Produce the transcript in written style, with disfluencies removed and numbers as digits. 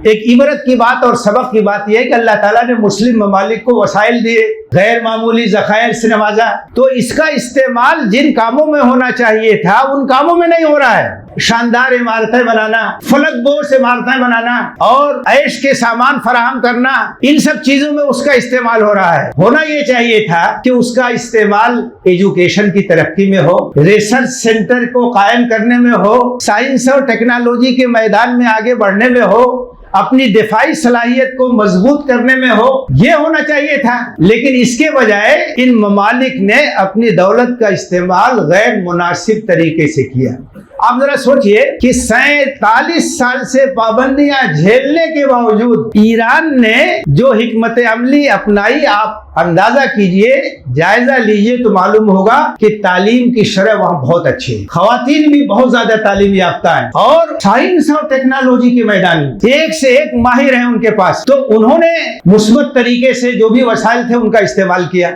ایک عبرت کی بات اور سبق کی بات یہ ہے کہ اللہ تعالیٰ نے مسلم ممالک کو وسائل دیے، غیر معمولی ذخائر سے نوازا، تو اس کا استعمال جن کاموں میں ہونا چاہیے تھا ان کاموں میں نہیں ہو رہا ہے۔ شاندار عمارتیں بنانا، فلک بورس عمارتیں بنانا اور عیش کے سامان فراہم کرنا، ان سب چیزوں میں اس کا استعمال ہو رہا ہے۔ ہونا یہ چاہیے تھا کہ اس کا استعمال ایجوکیشن کی ترقی میں ہو، ریسرچ سینٹر کو قائم کرنے میں ہو، سائنس اور ٹیکنالوجی کے میدان میں آگے بڑھنے میں ہو، اپنی دفاعی صلاحیت کو مضبوط کرنے میں ہو، یہ ہونا چاہیے تھا۔ لیکن اس کے بجائے ان ممالک نے اپنی دولت کا استعمال غیر مناسب طریقے سے کیا۔ آپ ذرا سوچئے کہ 47 سال سے پابندیاں جھیلنے کے باوجود ایران نے جو حکمت عملی اپنائی، آپ اندازہ کیجئے، جائزہ لیجئے تو معلوم ہوگا کہ تعلیم کی شرح وہاں بہت اچھی ہے، خواتین بھی بہت زیادہ تعلیم یافتہ ہیں، اور سائنس اور ٹیکنالوجی کے میدان میں ایک سے ایک ماہر ہیں ان کے پاس۔ تو انہوں نے مثبت طریقے سے جو بھی وسائل تھے ان کا استعمال کیا۔